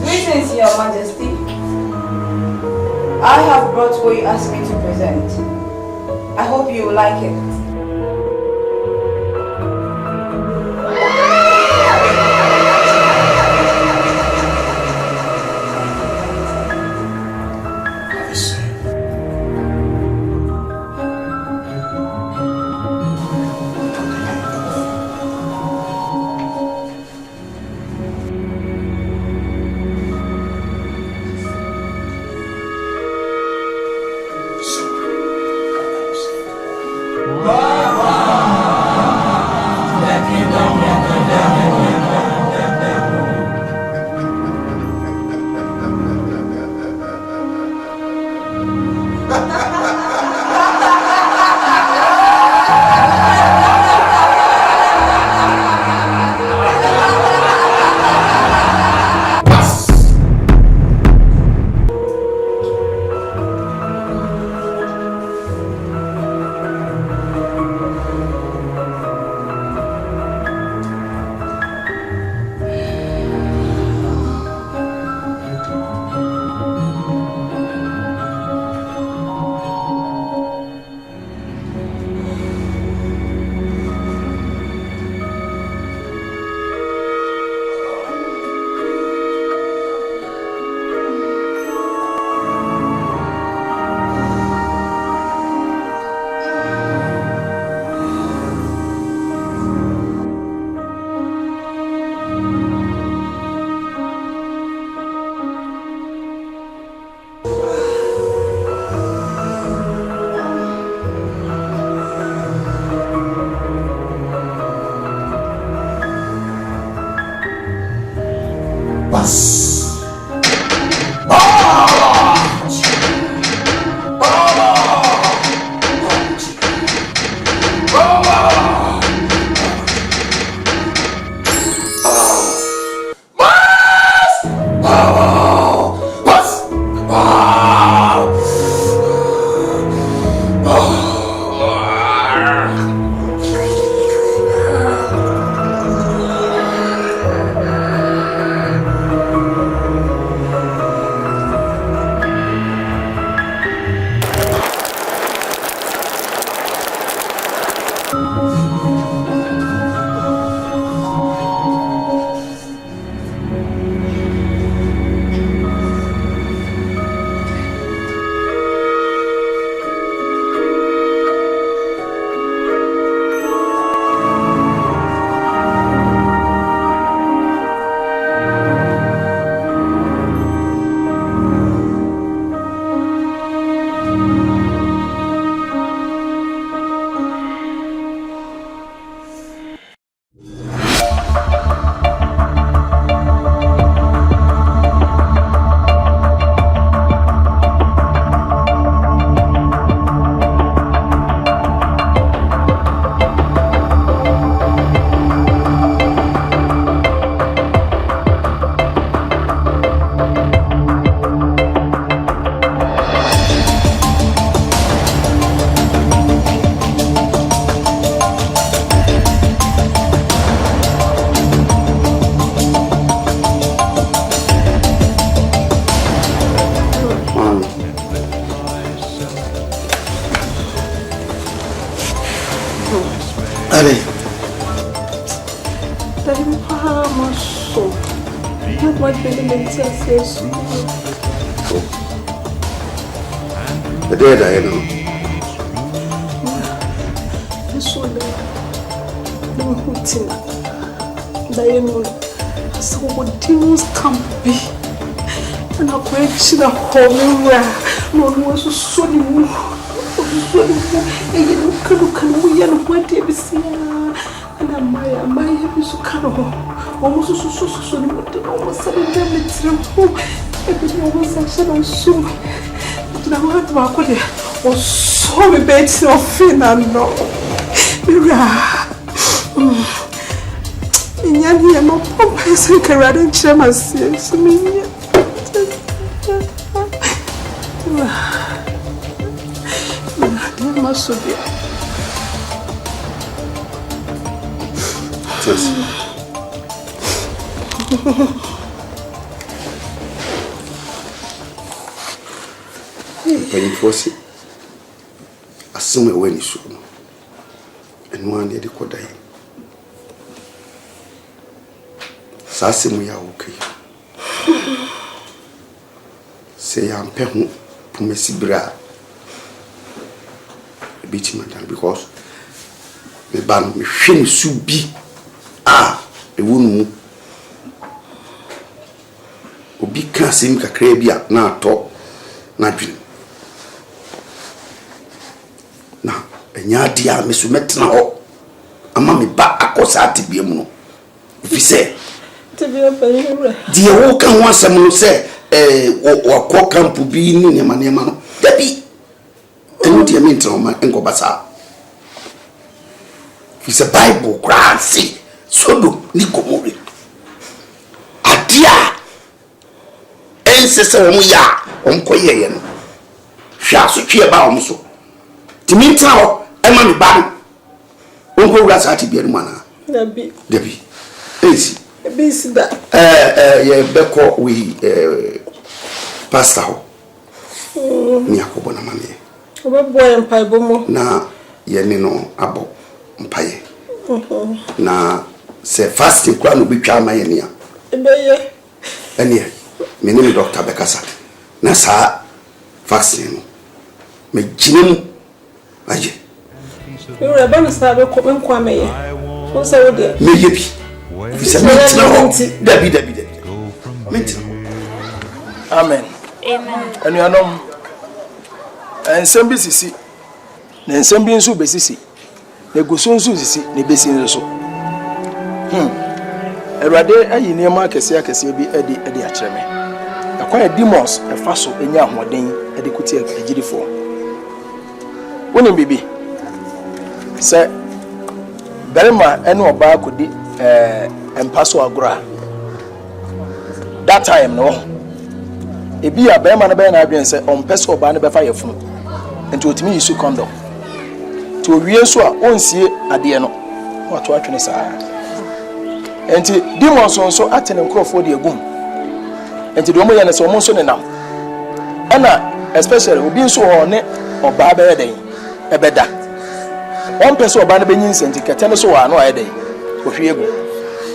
Greetings, Your Majesty. I have brought what you asked me to present. I hope you will like it. The dead I know. This one, no hooting. Diana, so what demons can be. And a question of home where no one was so new. And you can we and what they be seen. And a my happy so canoe. Almost so almost suddenly it's home. Everything was actually on soon. But I want to walk with you. Oh, so we bet your fin and no. Inyani no pump is a carrot chairman says me. Must be. Penny Fossy, as soon when you soon, and one day the Kodai. Sassy, we are okay. Say, I'm Pehu, Pumesi Bra. Beach madam, because the ban me shame should be a woman. Obi can't seem to crabia now talk, not dream. Now, and ya dear Miss Metna, a mammy back a cosa to be a mono. If you say, dear, who can want someone say, or cock camp to be in your money, man? Debbie, and what do you mean to my uncle Bassa? It's a Bible, grassy, so do Nico Mori. A dear. Ancestor, we are on Koyan. Shall secure about so. To mean now, a man ban. Uncle Rassati be a man. Debbie. Easy. A busy that. Becco, we pastor. Niacobona money. What boy and Pibomo? Na Yenino abo Mpaye. Na say fasting crown will be charming. And yeah. My name is Dr. Bekasa. Nasa vaccine. Me jinemu aje. You are about to start a comment kwame. What's all there? Me yebi. Debbie. Amen. And you know, and some busy. Then some being so busy. They go so busy. They busy so. Erade ayi niema kese bi edi akyereme. Akwa demons efa so enya ahoden edi kuti agirifo. Wonim bibi. Se berema ene oba akodi empaso agora. That time no. Ebi ya berema na be na adwen se ompeso oba ne befa yefunu. Enti otimi yisu condom. To wie so a onsie ade no. Wato atwene saa. Enti demons so atene nkrofo de egum. Enti do mo ya na so mo so ne nam. Ana especially obi nso ho ne oba ba yeden ebeda. One person oba na benyinse enti kete ne so wa no ayeden. Ohwe egu.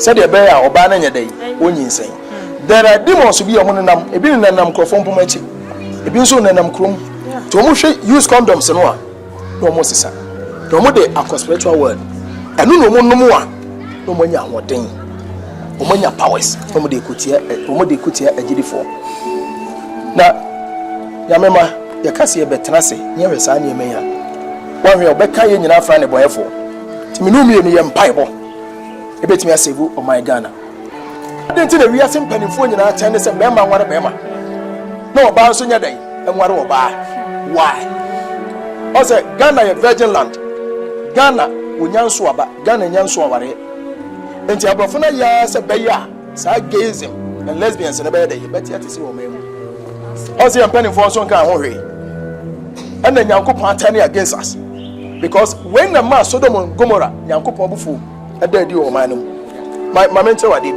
Said the bear or banner day, when you say. There are demons to be a monam, a bin and nam crofom pomachi, a bin soon and nam crum. To use condoms and one. No more, sir. No more day, a spiritual word. And no more, no more, what thing. Omonya powers, Omode Kutia, a GD4. Now, Yamema, Yakasi Betanasi, near a sign you may have. One real Becca in your friend a boy for. Timinumi and Bible. A bit me a save on my Ghana. I didn't tell the real simple in phone and I tell us a member one of Bema. No about Sonia Day and what about why? Also, Ghana a virgin land. Ghana, Unyanswaba, Ghana Yanswabare. And Tiabafuna Yas a Baya, Sargasm, and lesbians in a bed, but yet to see what memo. Also, I'm penning for some kind of hurry. And then Yanko turning against us. Because when the man Sodom and Gomorrah, Yanko Bufu, a dead you or my mentor, I did.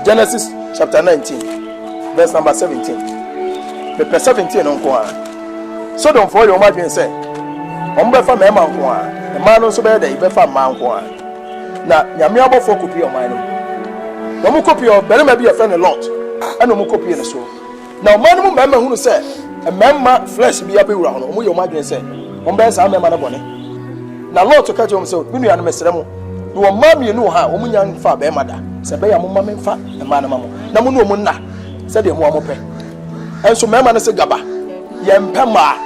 Genesis chapter 19, verse number 17. The 17 on Kwa. So don't follow your mother and say, Ombefa Mema Kwa, a man also bear the Befa Man Kwa. Now, Yamiabo for copy of mine. No more copy of better maybe a friend a lot, and no more copy in the soul. Now, man, member who said, a member flesh be up around, or your mother and say, Ombes, I'm a man of money. Now, Lord to catch himself, when you are Mr. You are mammy, you know how, woman young far bear mother. Sabaya mamma fat, and man, Namuno Muna, said the Momope. And so, Mamma said Gaba, Yam Pema,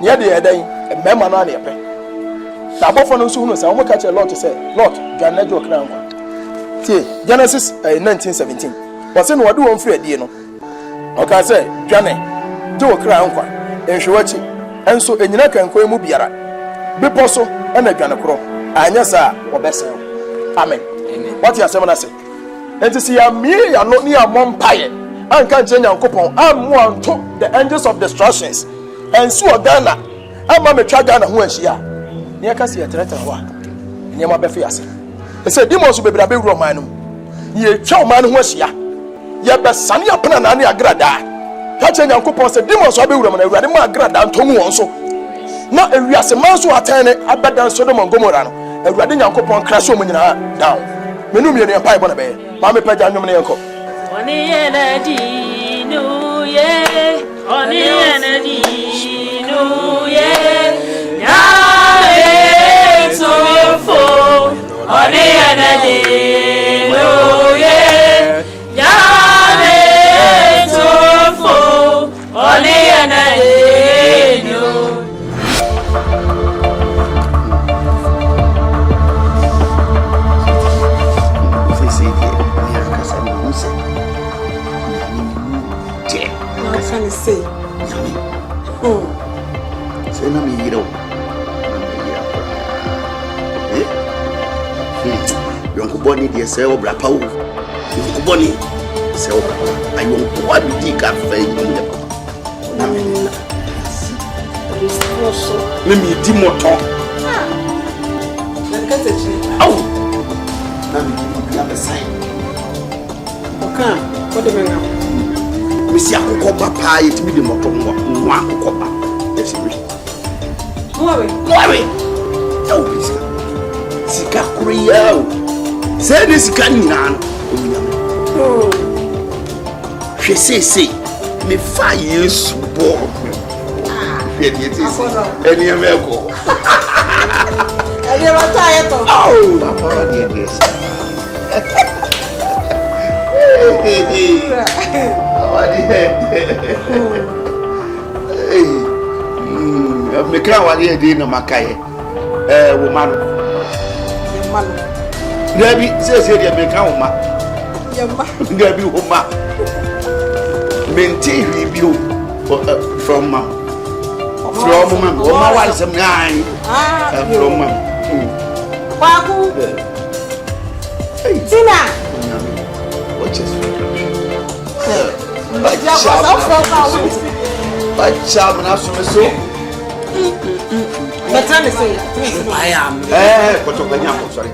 near the day, and Mamma on your pay. Now, both of them soon as I will catch a lot to say, Lord, Janet your crown. See, Genesis 1917. Was in what do on free Dino? Okay, say, Janet, do a crown, and she watch it, and so in your can call Mubiara. Be possible, and a Janacro. And yes, sir, or best. Amen. What you are saying, I say. And to see a me, I'm not near Mompire. I can't change your coupon. I'm one to the angels of destructions. And so Ghana, I'm a Ghana who is here. Near Cassia Treta, near my Befias. I said, Demons will be a big Romanum. Ye chow man who was ya. Ye best sunny upon an agrada. Catching Uncle Pon said, Demons will be Roman, and Radima Grada and Tomu also. Now, if we are some man who attend it, I bet than Sodom and Gomorrah, and Radin Uncle Pon crash woman down. Menumi and Pipe on a bay. Mammy Pajan, your uncle. On the energy, no, yeah. On the energy, no, yeah. Yeah, so full. On the energy, no, yeah. Yeah, so full. On the energy, no. Say, say no me hero. Yonko Bonnie, dear Sell Brapau. Yonko Bonnie, Sell I won't want to dig up fame. Let me Timoto. Oh, let me have a sign. Okay, what do you mean? Missy Akoba pie to be the motor one copa. Yes, Moe, oh, Sika Korea. Say this can oh, she say, me 5 years born. It is any American. I never tired of Papa, dear, yes. Me cry what you did no Makai. Woman. Debbie says, you make a woman. Debbie, woman. Maintain review from mom. From mom. Woman wants some nine. From mom. Babu. Tina. What is I am. Sorry.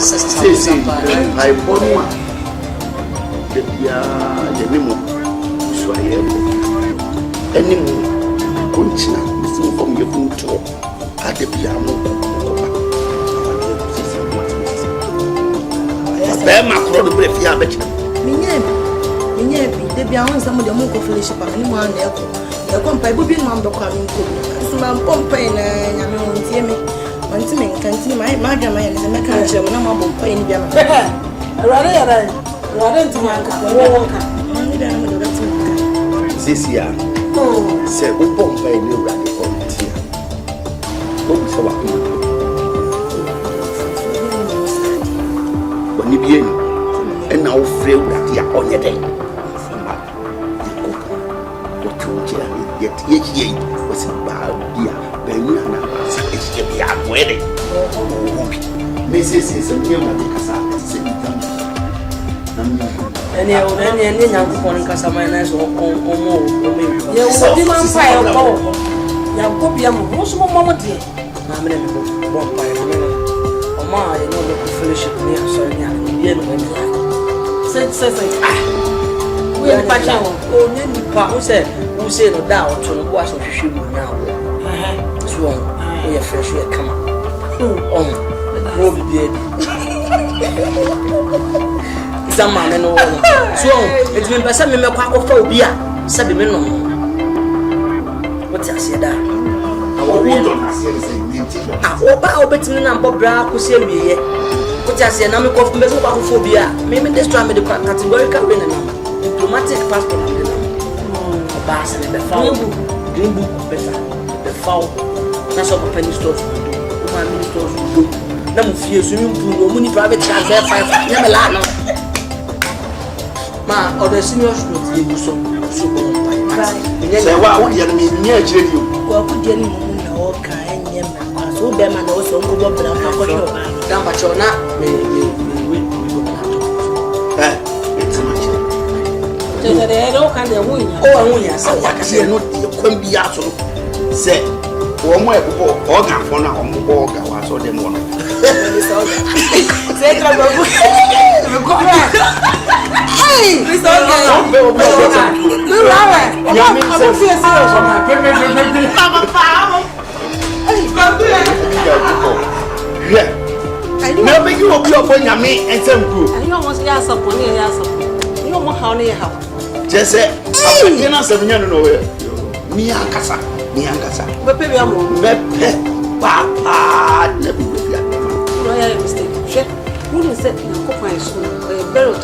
Say, say, man. I born one. Anymore, continue from your food talk at the piano. I'm not going to break your habit. They be on some of the more fellowship and anyone there. The company will be number coming. So I'm pumping and I'm on TV. One to me, continue my grandma and the mechanic when I'm on paying them. Rather to my this year, say, we pump by new radical here. What was our when you begin and now feel that you are on your day. What you yet was about dear, then you are now wedding. Mrs. is a new one because I said, and any young one Casamainas or more. You will be my fire. Now, Popiam, what's more moment here? I'm in the book by a minute. Oh, my, you know, the fellowship near Sonia. Says, we are patching. Oh, who said no doubt to the wash of shoe now. So, we are fresh, we are coming. Oh, Robbie baby. Some man and all. So, it's been by some member of phobia. Sabi Meno. What's I said that? I'll bet me and Bob Bra who say me. What I say, I'm a phobia. Maybe this time the categorical diplomatic passport. Bass and the foul. Green book better. The foul. That's what penny stores will do. My ministers will do. Now, fear swimming pool, money private transfer 5. Never lie. Ma, or the senior should not be so Say what would you mean near you? What would you mean? No kind, so be man also go up and I'm Down but you're not. It's much. they don't kind of win. Oh, yes, I say no, you couldn't be out. Say, one more organ for now, organ was all them one. Say, Never you will be upon your me and some group. I almost asked upon you. You know how near how. Just say, you're not 7 years nowhere. Me and Cassa, but baby, I'm Papa, never will be a mistake. Who is that? You could find soon. Very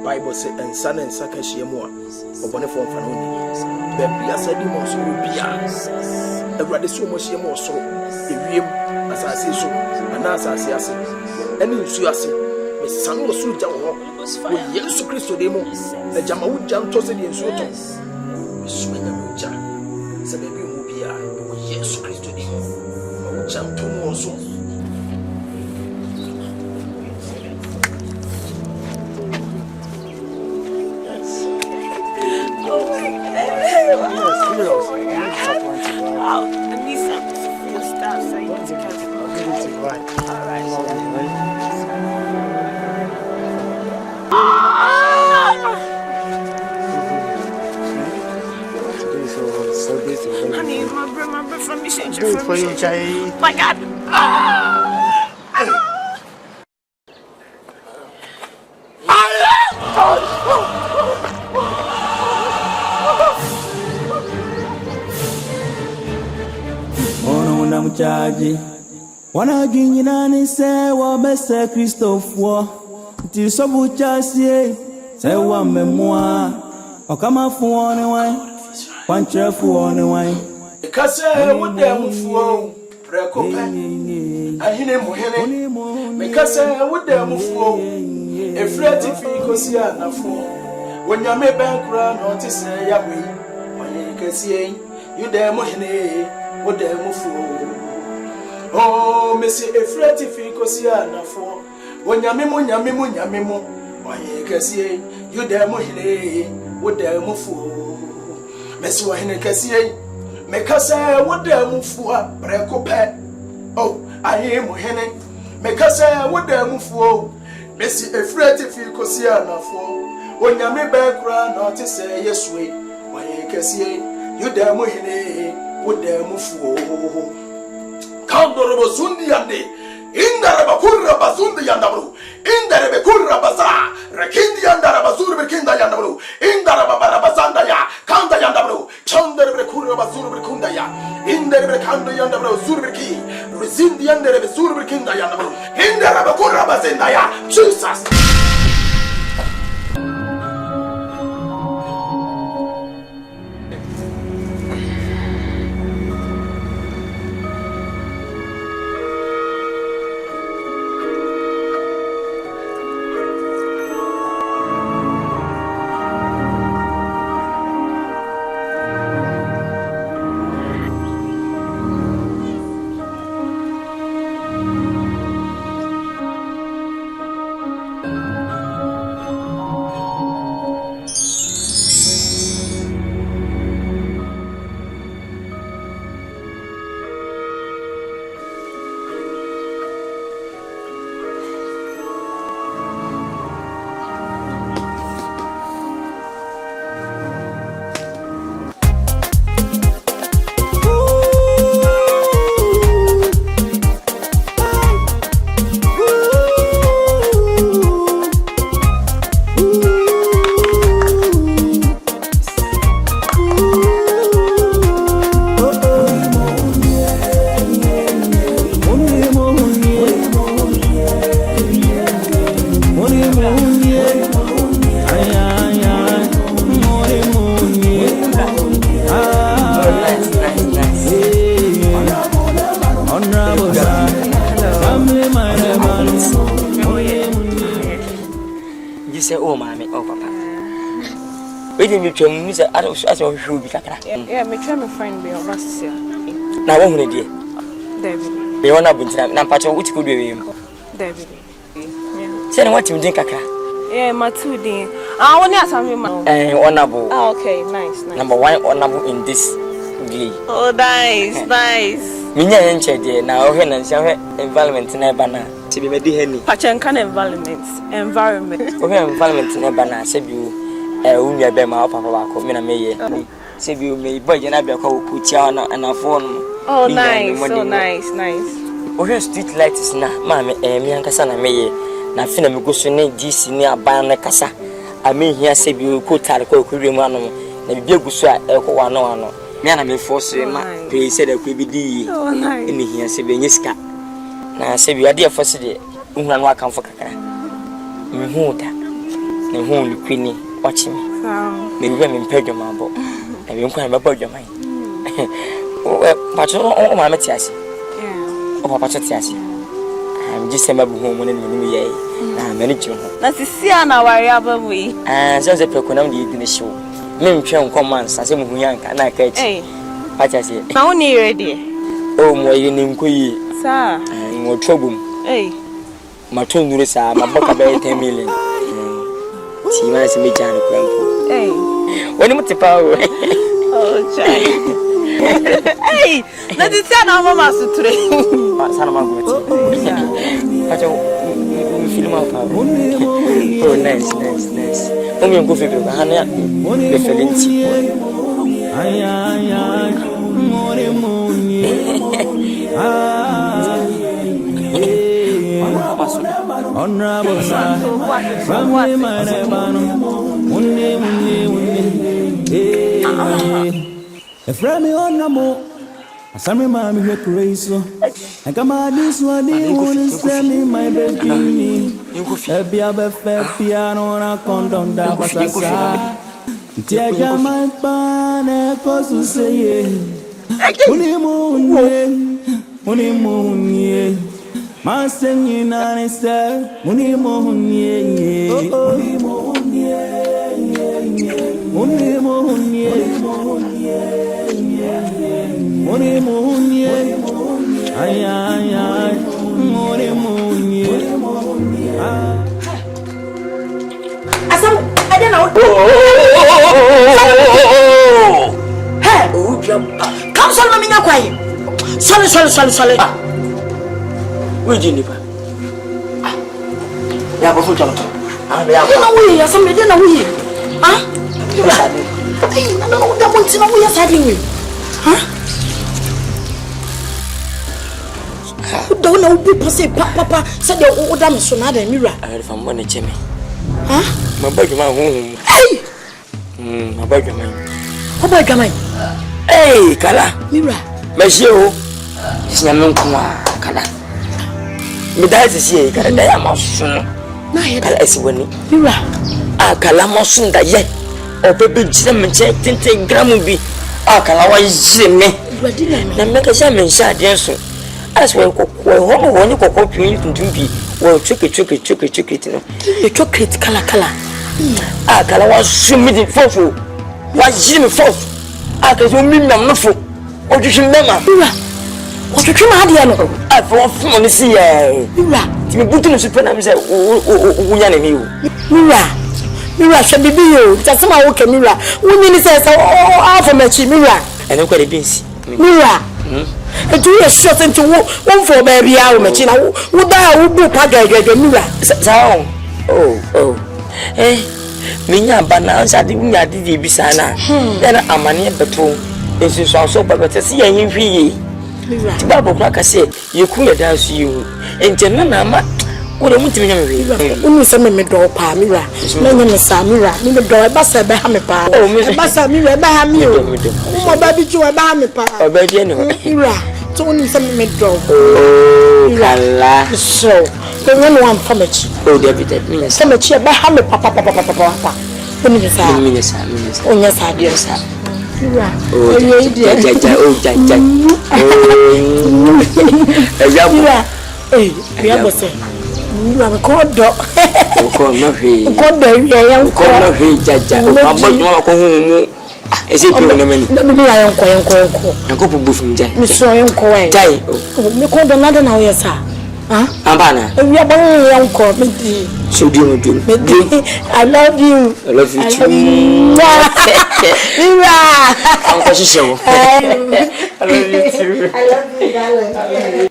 Bible says, and son and Sakashimua, or one of Fanoni. Baby, I said, you must be a rather so much more so. As I say so, and as I say, and you see us, Miss Samuel Suja, with Yesu Christo demo, the Jamawood Jam Tossed in Soto. Miss Swinamuja, Sababy Mubia, with Yesu Christo demo, Jam to more so. for you, Jay. My God! Ono na mchaji wanaginyina ni se wa bese Christophe ti sobu chasie se wa memwa okama fuone wai kwanche fuone wai kase wodam fuo prekope ahine muhene me kase wodam fuo efreti fi kosi anafo wonyame bankura no te se yawe oye kasie yudam muhene wodam fuo oh mesi efreti fi kosi anafo wonyame mu oye kasie yudam muhene wodam fuo mesi wahene kasie mekasa wodam fuo prekope oh aye muhene mekasa wodam fuo mesi efreti fi kosi anafo wonyame bankura no te se yesue oye kasie yudam muhene wodam fuo Kandorobo sundi yande, indaraba kurra basundi yandabru, indarebe kurra basa, rekindi yandara basuru bekinda yandabru, indaraba barabasanda ya, kanda yandabru, chandarebe kurra basuru bekunda ya, indarebe kanda yandabru suru beki, resindi yandarebe suru bekinda yandabru, indaraba kurra basenda ya, Jesus. say, oh, mammy, oh, papa. We didn't tell me that I don't show you. Yeah, me try my friend be of us here. Now, one idea. David. You want to be now, Pacho, which could be him. David. Send what you drink, Kaka. Yeah, my 2 days. I want to have him. Honorable. Oh, okay, nice. Number 1 honorable in this day. Oh, nice. Minya yenche de na ohwe na nsia environment na eba na se bi medi hani Pachenka environment ohwe environment na eba na se bi unua be ma papa ba ko me na meye se bi me boy je na bia kwa oputia na anafo no. Oh, nice. So nice. Ohwe street lights na ma me mi ankasa na meye na fina me go so ne DC ni aban na kasa ame hia se bi ko tare ko kwirem anu na bibia guso a ekwo wano me na me force ma pe se da kwa bi di ni hia se be nyiska na se bi ade force de nhuna no akamfo kakra me hu da na hu ni kwini wachi me me bi me mpedwo ma bo na me nkwa me badwo man pacho o ma meti ase o papa choti ase am just say mabu hu mo ne ni ye na me ni chi ho na sisi ana wari abamu yi se pe ko na me di ni show me ntwe nkoman sa se mu hu yanka na ka chi pacha se na woni ready o mo ye ni nkoyi sa mo trobum ma to ndure sa ma boka be 10 million ti ma se me jana ko anko woni mutipa o chai na sisi ana mama sutre sana magoti pacha film apa oh nice o mi ngo febe ba hana be felenti Efremi onamo asami mami we crazy and come on this one they want to send me my baby ebi abefe piano na condom da basasa tia jama pane kosu seye unimunye masenyi na ne se unimunye ay Asam, I don't know. Hey, counsel me na kwai. Sorry. we jini pa ya bo fu jalo ya na we ya some dey na we no da mo tina we ya sadi we don't know people say papa said the oda me so na da mira I heard from money chemi my baby man my baby man ko boy gamai kala mira mesie o sinyame nko kala me dai se kala da ya maso na he kala esiwani mira kala maso nda ye o bebe jire me che 10 gram bi kala wa jire me na me ka sha me sha de so as we ko ho woni ko pin tuntum bi wo chuke tino the chocolate kala kala wa sumi di fofo wa jire me fofo ka so mi nam no fo o twhwe mema mira o twhwe ma ade no for fun ni si mira ti me butu no super na me say wo nya na mi o mira she bibi yo just ma wo ke mira woni ni say for me chi mira ene ko de binsi mira do you shot into one for baby hour me chi na wo da wo bu pa gege mira sa minya bana sa di nya di bi sana na amane beto ensu so ba bete se yan hwie ti ba bokra ka se yeku ya da su yi enje na ma wo de mutimi nya me unu se me do pa mira na nya me sa mira me do e ba se be ha me pa e ba sa mira ba ha mi o mo ba bi ju e ba ha me pa o ba di ni mira to unu se me do kala so ko no one family David me se me chi e ba ha me pa unu sa onya sa dia sa mira ja ya bo se You are a cordo. Call no he. Cordo, young Call no he, Jaja. Is it tournament? Let me lie on coin. A couple of buffing Jay. Miss Soyan coin. Jay. You called another now, yes, sir. Abana. We are born young coin. So do you do? I love you. I love you too. Uncle Show. I love you too. I love you, darling.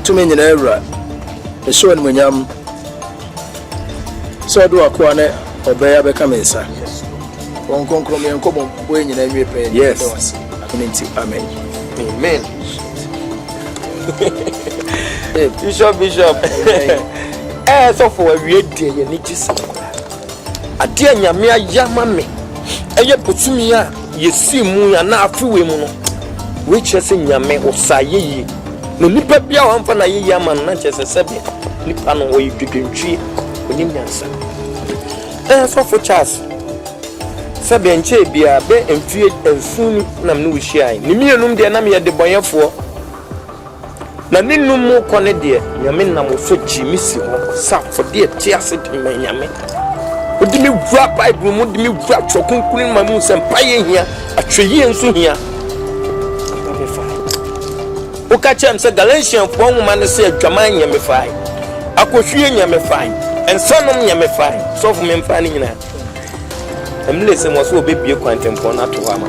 To me, never. The show and when yam so do a corner or bear become a son. One concrete and come when you name your pain. Yes, amen. Amen. Bishop. So for a real day, you need to see. A dear Yamia Yamame, and you put me, you see, Moon and now few women, which is in Yame or Saye. No nipa bia wan fa na ye yaman na chese sebe nipa no we dwedwentwie onim nyansa so for Charles sebe nche bia be emfie enfun na me wuhia ni mienum de na me de bonyefo na ninum mu kone de nyame na mo so jimisi ho sa for de tiase de nyame odi mi wura bible mu de mi wura chokunkun ma mu sempaye hia atweyi enso hia Okachem say Galatian for woman say Dwaman nyame fai. Akohwie nyame fai. Ensanom nyame fai. So for me fani nyina. Emle say mo so obebie kwantempon na to ama.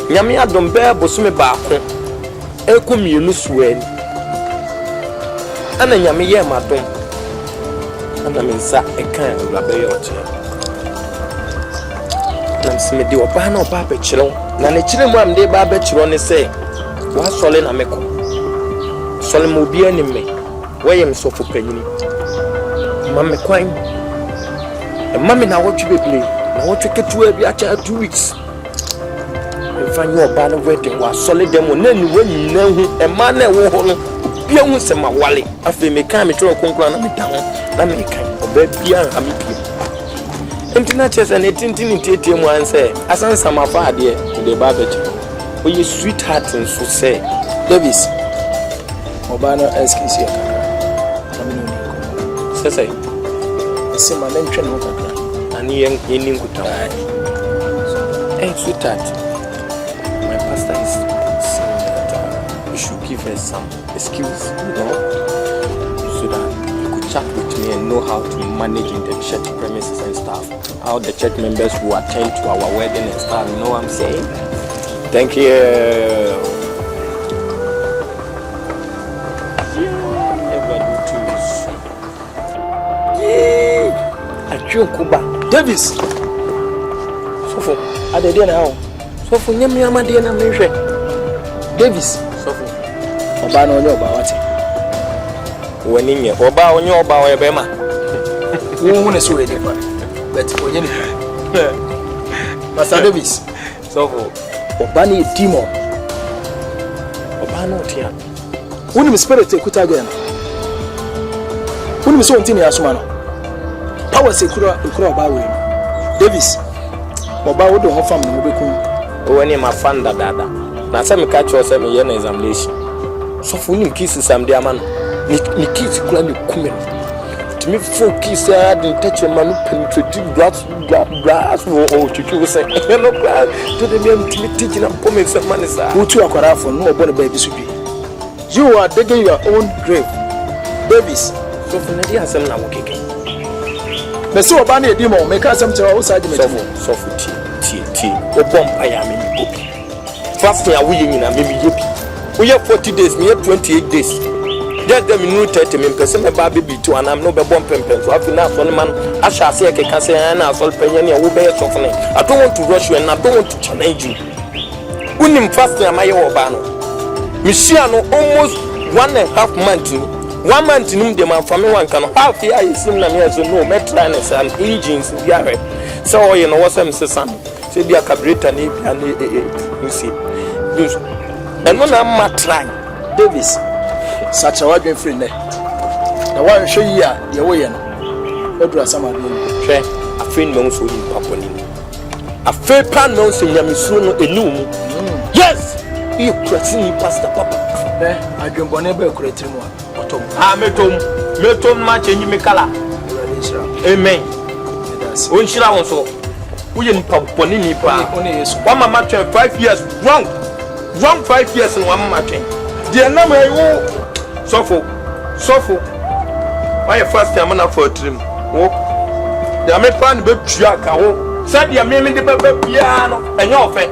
Nyame adom be bosome baako. Eku mienu suani. Ana nyame ye madom. Ana mensa ekan urabe ye oche. Nam se me de oba na oba be kire. Na ne kire mu am de ba be kire ne say wa sole na meko sole mo bia ni me wayem so fo panyini mamme kwan e mamme na wotwe beble na wotwe ketua bi acha 2 weeks e fanyo oba na wedding wa sole dem na ni wanyi na hu e ma na wo ho no bia hu se ma wale afi me kan me tro konkura na me da ho na me kan oba bia ha me bia entina chese na tintini tietie mu anse asansa mafa ade de ba beche you sweetheart and so say Davis Obana excuse you say say my mention no kakra ani yen kuta hey sweetheart my pastor is saying that you should give her some excuse so that you could chat with me and know how to manage in the church premises and stuff how the church members will attend to our wedding and stuff, you know what I'm saying. Thank you. Davis. So for I dey now. So for nyame amade na mehwe. Davis. So for oba no onye oba wate. Wani nye oba onye oba we be ma. Wo ne so we dey fa. But onye ni. Pastor Davis. So for oba ni demon. Oba no tia. Woni me spirit ekuta again. Woni me so ntini asoma no. Power sekura oba we. Davis. Oba wo do ho fam no bekum. Wani ma fanda dada. Na say me catch yourself me na examination. So for nim kiss sam de ama no. Ni kiss kula me kume. To me focus didn't touch a man penetrating glass or to say no glass to the me teaching and poming some money sir. Who to akwara for no born baby supi. You are digging your own grave. Davis. So for Nadia some na wokeke. Besi oba na edi mo make asem tell wo sa jime so for tie o bomb aya me obi fast ya wo yina me yebi wo ye 40 days me 28 days just them new 30 me person me ba baby to and I'm no be bomb pempem so afi na so man asha se ke ka se na so penye ne wo be so fune I don't want to rush you and I don't want to challenge you unim fast ya maye wo ba no me share no almost 1.5 months 1 month nim de man family one kan half year is sim na me so no me try na san engines we are so you know what I'm saying say dia carburetor ni bia na you see and no na ma try Davis such a word friend ne na wan hwe yi a ye wo ye no odura sama do hwe a friend me so yi papa ni a fe pan me so nyame suro no enum yes you pressing pastor papa adwembone be kuretiri mu otom metom ma change me kala amen on shira won so wo ye nipa boni ni pa one mama 5 years wrong 5 years no one mama twen de na ma yo sofo why first time na for trim wo de me pan be tua ka wo said de me de be bia no enye ofe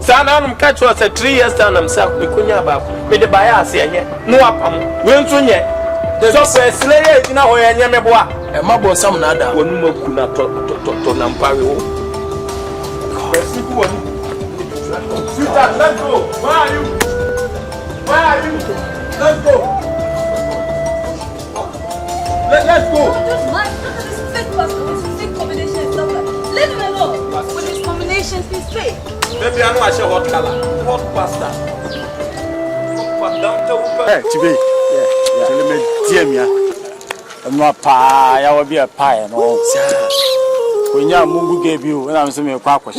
sa na num catch us 3 years time am sa me konya ba me de ba ya ase enye no apam we nso nye so first lay na ho enye me boa e ma bo sam na da wonu maku na to na mpawe wo Siku wonu Sweetheart, let's go. Where are you? Let's go. Let's go. Leave him alone. With his combinations, he's straight. Baby, I know I should hot color. Hot pasta. Hey, Chibi. Yeah. Tell me, dear me. I'm not pie. I will be a pie and all. When your Mungu gave you, when I'm saying a quack was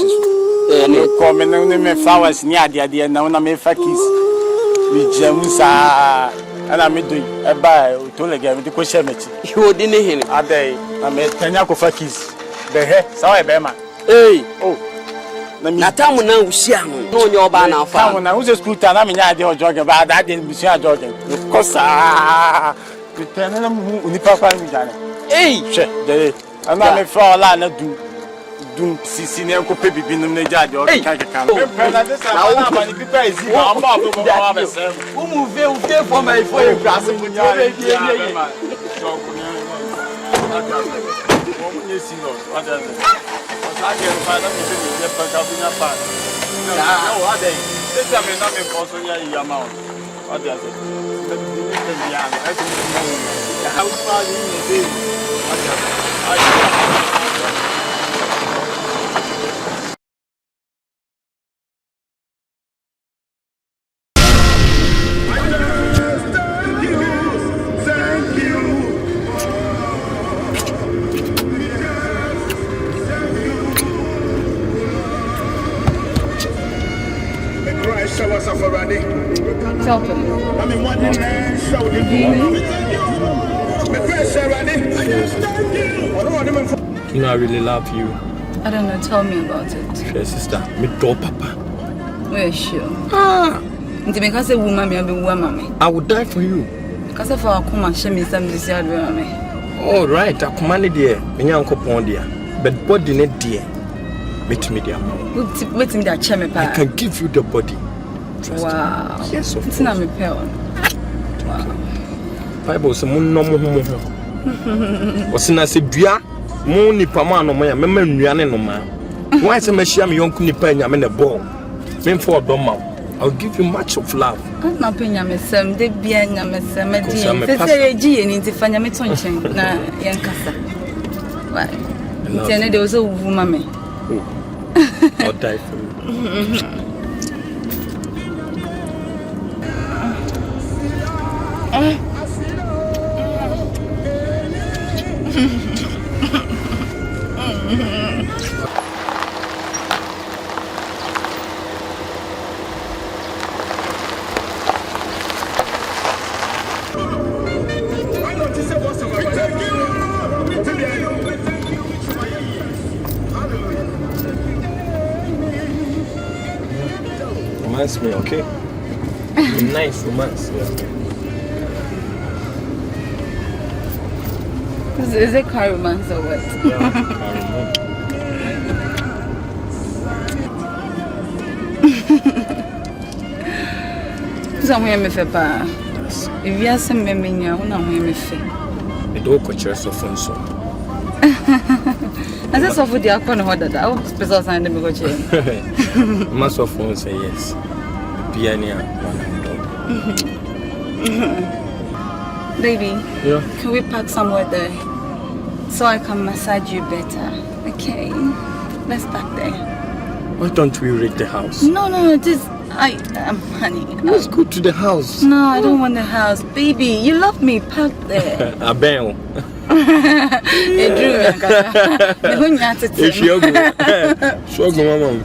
come and me flowers near the idea now and I may fakis with Jamusa and I'm doing a buy to again with the question. You didn't hear a day. I made Tanyako fakis. The hair, so I bear man. Hey, oh, Natamu now, Siam, no, your banner. When I was a scooter, I'm in idea of jogging, but I didn't be jogging. Of course, the tenant who papa and hey, check. I'm not a flower line do. Dum sisi ne ko pebi binum ne jaje o kan kan na this na mani people is ma ma go ma be sem wo mu ve for my for you grass mu nya be die ye so ko nya wo mu ne si no ada ne sa je fa na mi se ni je pa ka bu nya pa na o ada this time na me ko so nya ya ma o ada se the ni ya na I think no how far you ne be ada You know I really love you. I don't know, tell me about it. Yes, sister. Me do papa. We're sure. Because a woman may be woman. I would die for you. Because if I come and show me some desire, all right, I command dear. Me uncle pon dear. But body net dear. Meet me dear. Wait me that cheme pa. I can give you the body. Trust wow. Me. Yes, of course. It's not me pay on. Wow. Bible say mun no mo ho. Osina se dua mo nipa ma no mo ya mema nnuane no ma. Why say me share me yonku nipa nya me na ball. Me for odoma. I'll give you much of love. I'm not paying nya mesem de bia nya mesem de. Say say ni nti fanya me to nchen na yen kasa. Why? Tene de ozo wuma me. I'll die for you. Romance me, okay? Nice romance. Yeah. Is it car romance or what? Yeah, car romance. Somewhere me fe pa. If you are some memenya, una ho me fe. E do ko chere so phone so. As a soft dia ko no hoda da. O special sign dem go chere. Must of phone say yes. Piania. Baby. Yeah. Can we park somewhere there so I can massage you better? Okay. Let's park there. Why don't we rate the house? No, just honey. Let's go to the house. No, I don't want the house. Baby, you love me. Park there. A bell. It drew me. If you're good. Sure, mama.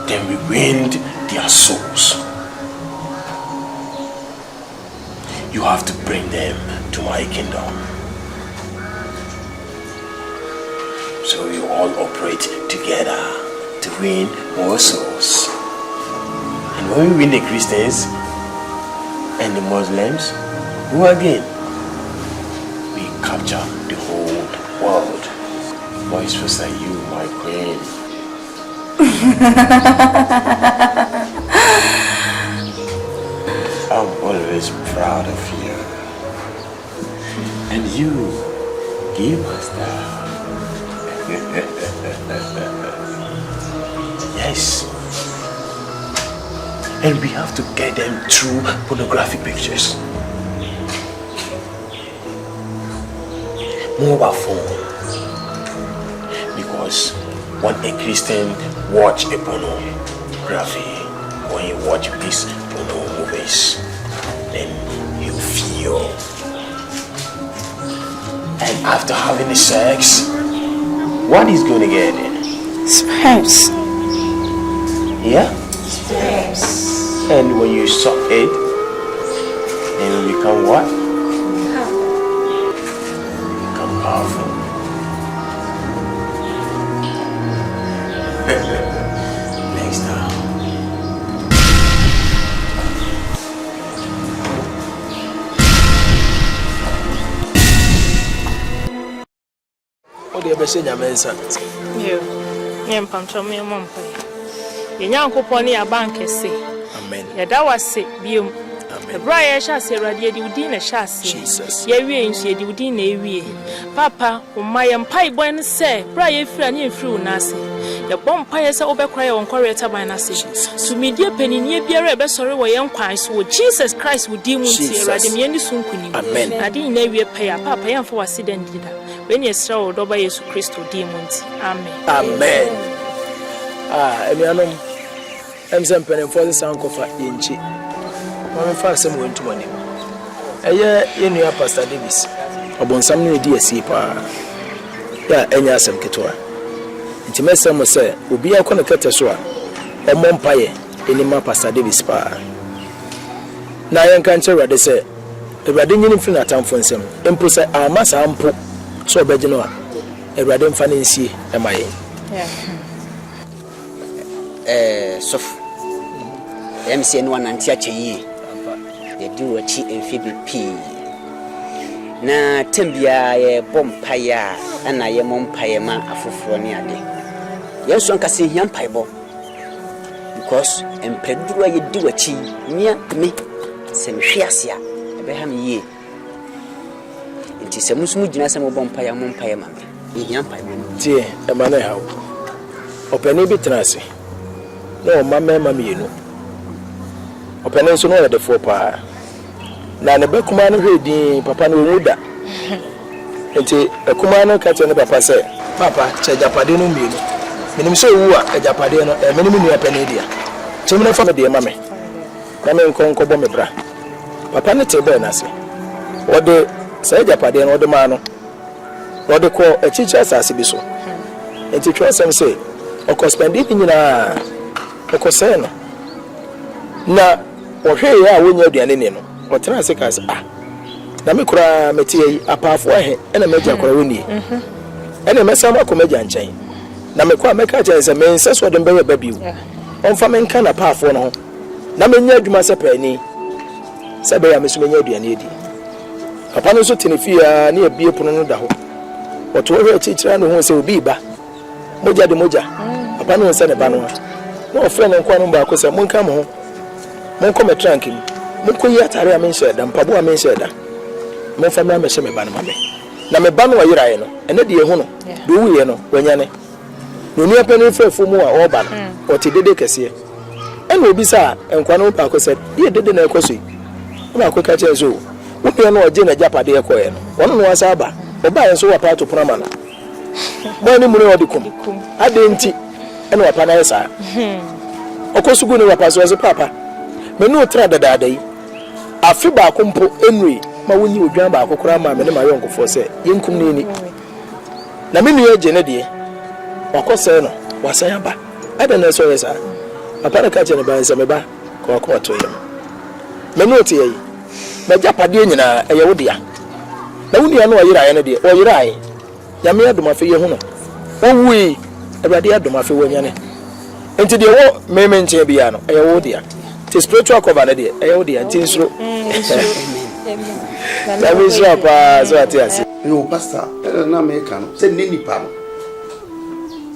Then we wind their souls. You have to bring them to my kingdom. So you all operate together to win more souls. And when we win the Christians and the Muslims, who again? We capture the whole world. More especially you, my queen. I'm always proud of you. And you give us that. Yes. And we have to get them through pornographic pictures. Mobile phone. Because when a Christian watch a pornography, when you watch these porno movies, then you feel. And after having the sex, what is going to get in? Sperms. Yeah? Sperms. And when you suck it, then you become what? Become powerful. Next time. What do you ever say, Yamansa? You, Yampam, me, Mumpai. Your young company, a bank, say. Amen. That was sick, Bium. Amen. The briar shall say, Radia, within a chassis. Jesus. Ye range, ye within a way. Papa, my empire boy, say, Briar, friend, you through Nasi. The bomb pious overcry on correct by Nasi. To me, dear penny, near be a rebel, sorry, where young Christ, would Jesus Christ would deem with Radimian soon. Amen. I didn't know we pay a papa and for a accident. When you saw over Jesus Christ, demons. Amen. Amen. Emianom, I'm penning for the sound of Inchi. I'm fast and went to money. A year in your Pastor Davis. Upon some new DSC pa. Ya, any asem ketua. Intimate must say, will be a connected soa. A mompaye, any ma Pastor Davis pa. Now I can't tell what they say. If I didn't even at time for some, impulse I must ample. So Beginoa, a radin fancy, am I? Sof MC1 and Tiachi, they do a cheat and Phoebe P. na tembia ye bompaya ana ye mompaye ma afoforo ne ade yeso nkase hia mpaebo because empreduru ye di wachi nia me se mehwe ase a ebe ha me ye nti se musumu gina se mo bompaya mompaye ma me hia mpaebo tie e ma na ha opani bi trase no mama ma me no opani so no ya de fo pa na ne be kuma no hwedi papa no muda enti kuma no ka ne papa se papa che japade no mienu menim so wu a japade no menim nu apani dia chemne fa me de ma me na me nkonko bo me bra papa ne te be na se wode se japade no wode ma no wode ko echicha asase bi so enti twa sem se okospendi nyina okose no na ohwe ya wonya aduane ne no otena se ka se na me kura metie apafo he ena meja kura woni ena mesa ma ko meja nchen na me kwa meka cha se me nse so de mbe ba biu onfa me nka na apafo no na menya adwuma se pani se be ya me so menya aduane edi papa no so tenefia na ebie pono no da ho oto hwe chichira no ho se obi ba moja de moja papa no se ne ba no no ofre no kwa no ba ko se monka mo ho monko me tranki monko yi atare a men sheda mpabo a men sheda mon fa me amehye me ba no mame na me ba no yirae no ene de ehu no do wuye no wanyane no ni apani frefo mu a oba no oti dede kese ene obi sa enkwa no ba ko se ye dede na ekoso yi na ko ka che so wo no oje na japade ekoye no wono no wasa aba oba yen so wa pato prama no mo ni mu ne odi kum ade nti ene wa pa na yesa okosugu ne wa pa so papa menu tra dada yi afi ba kompo enwe ma woni odwan ba akokora ma me ne ma yonkofo se yenkum ne ni na menu ye je ne de wakose no wasan ba ada na so yesa papa na ka je ne ba nse me ba ko ko to yem menu tie yi na japade nyina eye wo dia na woni no yira ye ne de o yira ye ya me adoma fe ye hu no wo wi abade adoma fe wo nyane enti de wo me nche bia no eye wo dia the spiritual cover na de eye wo dia nti nsuro na me sure pa so ati ase yo pastor na me ka no se ne nipa no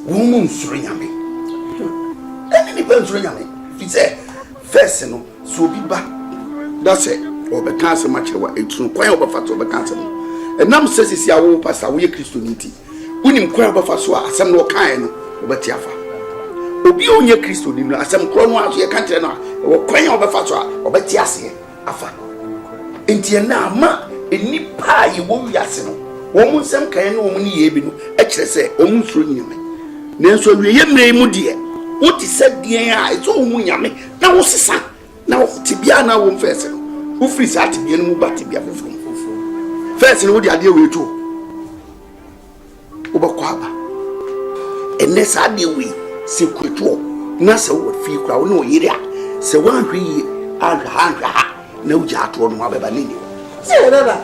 wo mu nsuro nyame ene nipa nsuro nyame fi se first no so bi ba that's it obeka ase ma chewa etunu kwan obafa to obeka ase no enam sesisi awo pastor wo ye Christianity unim kwan obafa so asem no kan no obeti afa obi onye Kristo nim no asem kro no aso ye kan tere no wo kwan obafa so obeti ase afa enti na ama enipa yi wo wiase no wo mu nsem kan no wo ni ye bi no e kire se wo mu nsuro nyame nenso wie ye mrei mu de wo ti se de a ezo wo mu nyame na wo sesa na wo tibia na wo mfese no wo free sa tibia no mu ba tibia foforo first no wo de ade we to wo ba kwa ba enne sa de we se kweto na se wo fi kwa wo no yire a se wan hwi aha na wo ja to no abeba ni se baba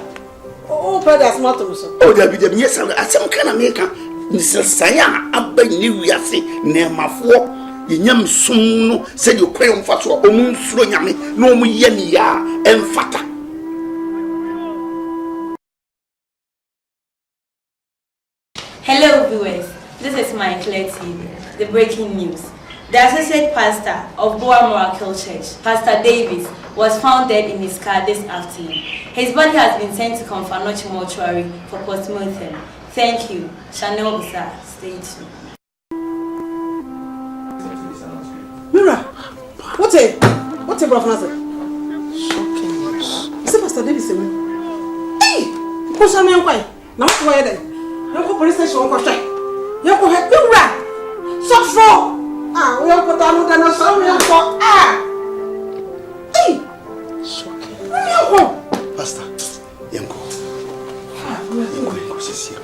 o pa da smart so o da bi de mi yesa asem kana me ka nisesanya abani wiase na mafo yenyam sum no se de kwen mfa so o mu nsuro nyame na o mu ye ni ya emfata. Hello viewers, this is my Clear TV. The breaking news. The associate pastor of Boa Miracle Church, Pastor Davis, was found dead in his car this afternoon. His body has been sent to Confanochi Mortuary for postmortem. Thank you. Chanel Bisa, stay tuned. Mira, what's it, bro? Shocking news. Is it Pastor Davis? Hey, who's on your way? Now where then? You go police station, go check. You go help you run. So for we are put down the so we are for Hey, shocking. Pastor, Yanko. Yanko, see.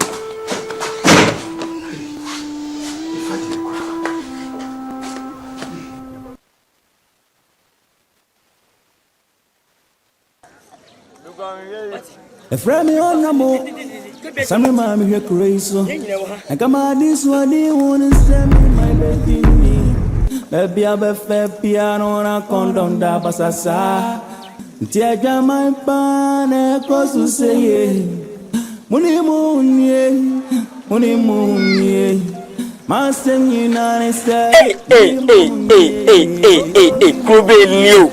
If Rami on Namo, some mammy here crazy. I come out this one, they want to send me my baby. Baby, I be fair piano na condom da basasa. Tia my pan, cause to say. Kobe new.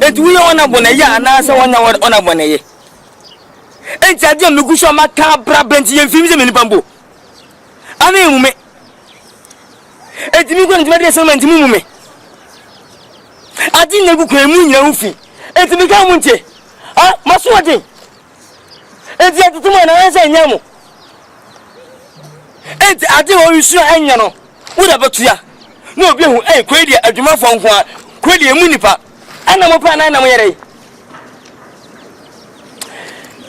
Et we on a bonaya na sa wana on a bonaye. Et ya dia mekusho maka bra benti ye fimi ze meni pambo. Ani mume. Et mi ko nti me se menti mume. Adi na ku emu nya ufi. Et mi ka munche. Ah, maso ade. Et ya tutuma na nsa nyamo. Et ade o yusu anya no. Wo da batuya. No obi hu kwedi adwuma fo nko a kwedi emu nipa. Ana mo pa na mo yere.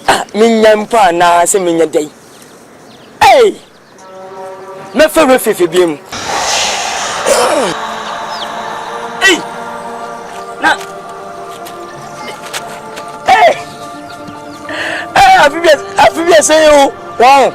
Ah, minyam pa na se minya dai. Me fa refefe biem. Na. Afibia say you. Wow.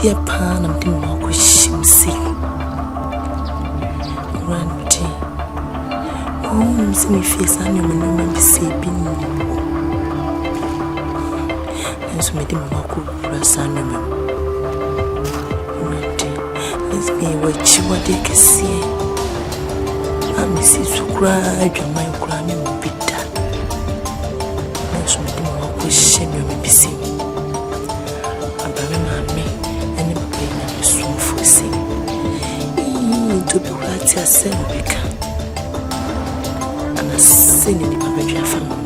Dear Pan, I'm doing more with Shimsi. Randy, oh, see me face and you know me saving. And so, made him walk over a son. Randy, let's be what you want to see. I'm Mrs. to cry, your mind crying will be done. And so, made him walk with shame, you may be seen. To be right here, send me can. And I send in the Papa family.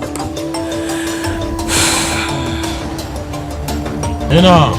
Enough.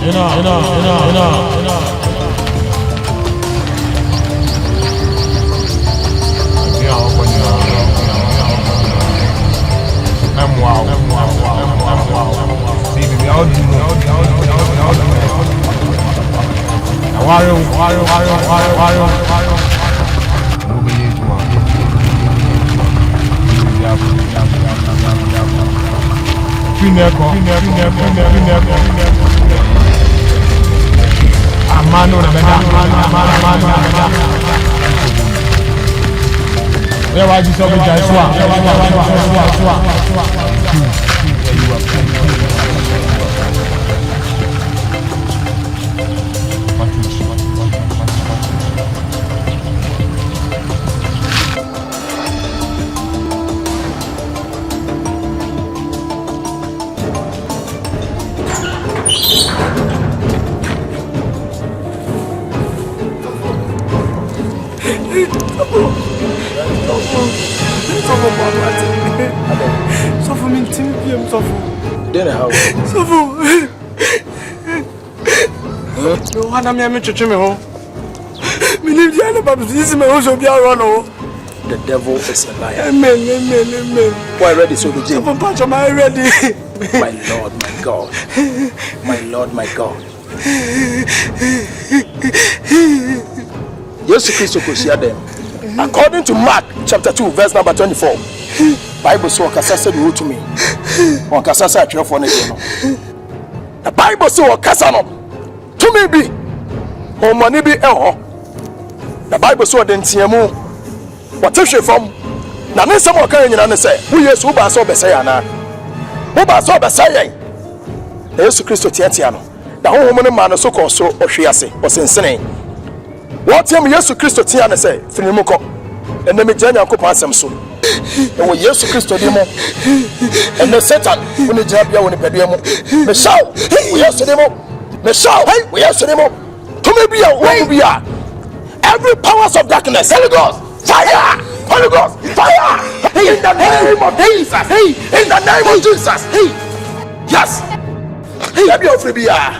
The devil is a liar. Amen. Why ready, so the Jim? Am I ready? My Lord, my God. My Lord, my God. Jesus Christ will them. According to Mark chapter 2, verse number 24. Bible so Okasa said you to me. Okasa said you for the Bible so Okasa no. To me be. O money be the Bible so den tiamu. What you from? Na me some okan nyina ne say, wo Yesu ba so be say ana. Wo ba so be say yen. Jesus Christ tiatia no. da honhom no ma no so kɔ so ɔhwe ase ɔsensene wɔte me Yesu Kristo tia ne sɛ fini mu kɔ ɛnɛ me gya Nyankopɔn asɛm so ɛwɔ Yesu Kristo di mu ɛnɛ Satan wo ne gyina bia wo ne padua mu me shaw wo Yesu di mu me shaw wo Yesu di mu tumi bia wo bia every powers of darkness Holy Ghost fire Holy Ghost fire in the name of Jesus in the name of Jesus yes let me offer bia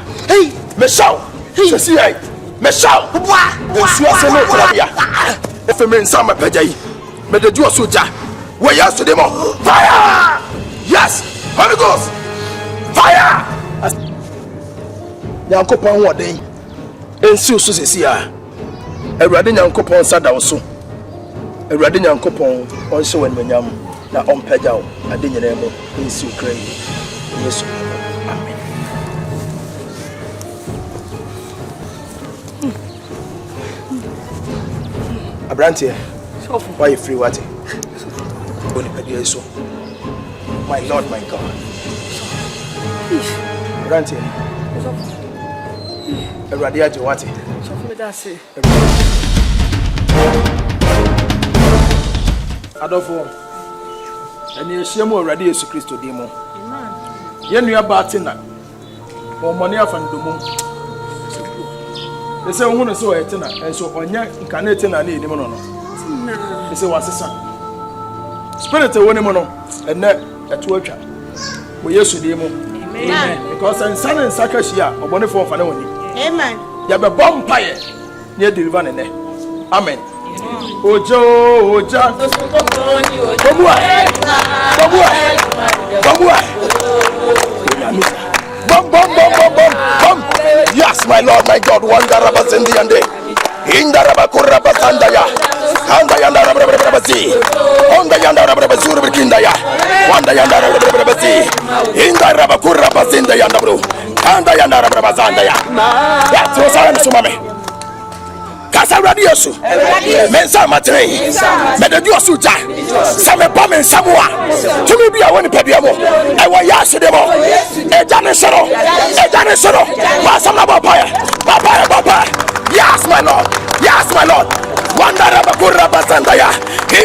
me shaw sesi ai me shaw nsu ase no kura bia efe me nsa ma pagya me de duo soja wo Yesu di mu fire yes Holy Ghost fire Nyankopɔn ho ɔden ensi so sesi a Awurade Nyankopɔn sada wo so Awurade Nyankopɔn ɔnhyɛ w'anyam na ɔmpagya wo ade nyina mu ensi ukrai Yesu amen Abrantie why you free what Oni padua so my Lord my God Abrantie Awurade agye what so for me that say Adolfo eni ehyiamu Awurade Yesu Kristo di mu amen ye nua batina o moni afandomu ese wo no se o etina enso onya nkana etina na eni mu no no ese wasesa spirit wo ni mu no enne eto atwa wo Yesu di mu amen because nsana nsaka hia obone fo fa na woni amen ya be bompaye ne deliver ne amen ojo oja bomua bom yes my Lord my God wanda rabasendi ande inda rabakura basanda ya kanda yanda rabazi onda yanda rabazuru bikinda ya wanda yanda rabazi inda rabakura basenda yanda bro kanda yanda rabazanda ya ya tsara msumame Kasa Awurade Yesu mensa matre me de dio suja sa me pa men samoa tumi bia woni padua mo e wo ya se de mo e jane soro ma samna baba yes my Lord wanda bakura basanda ya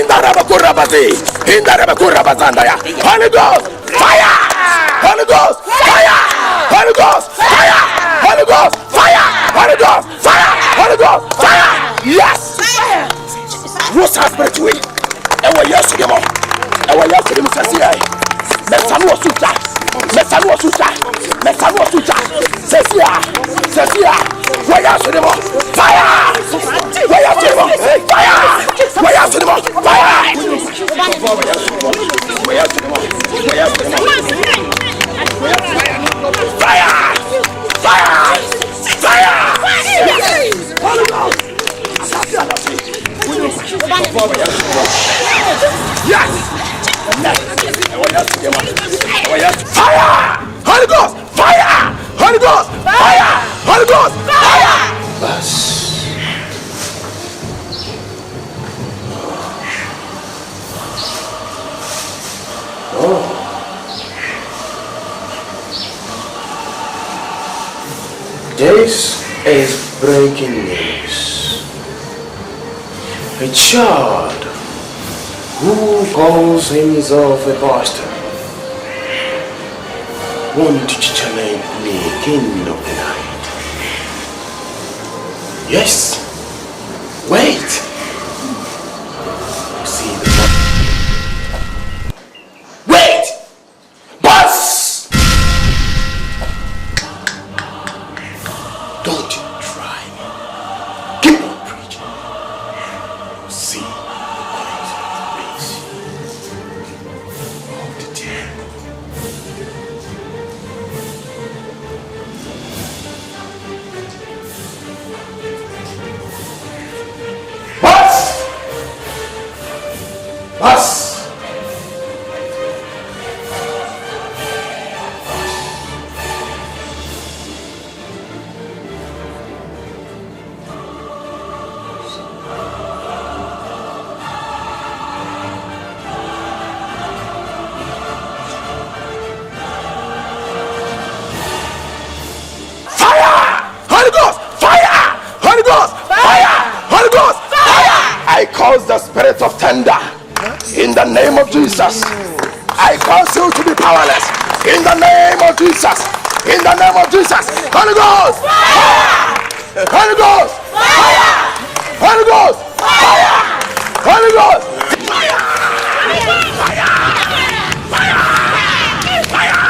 inda bakura bazi inda bakura basanda ya Holy Ghost fire Holy Ghost fire Holy Ghost fire Holy Ghost fire Holy Ghost fire Holy Ghost fire yes Rosa spirit way e wo Yesu de mo e wo Yesu de mo sesi ai me sanu osuta sesi wo Yesu de mo fire wo Yesu de mo fire wo Yesu de mo fire wo Yesu de mo yes fire Holy Ghost fire Holy Ghost fire Holy Ghost fire This is breaking news. A child who calls himself a pastor wanted to challenge me king of the night. Yes. Wait. See the wait. Boss. Don't you try me. Keep on preaching. See the grace of the devil. Boss. Fire! thunder. In the name of Jesus. I cause you to be powerless. In the name of Jesus. In the name of Jesus. Holy Ghost. Fire. Holy Ghost. Fire. Holy Ghost. Fire. Holy Ghost. Fire. Fire. Fire.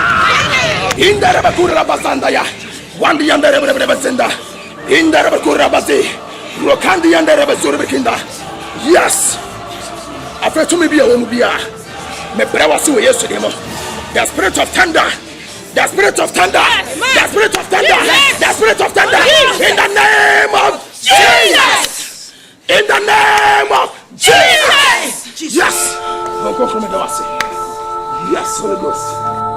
In the Rebekura Basandaya. One the under Rebesenda. In the Rebekura Basi. Rokandi under Rebesurabekinda. Yes. After to me be a woman be a me brawasu yesterday. The spirit of thunder. The spirit of thunder. The spirit of thunder. The spirit of thunder. In the name of Jesus. In the name of Jesus. Yes. Yes, Holy Ghost.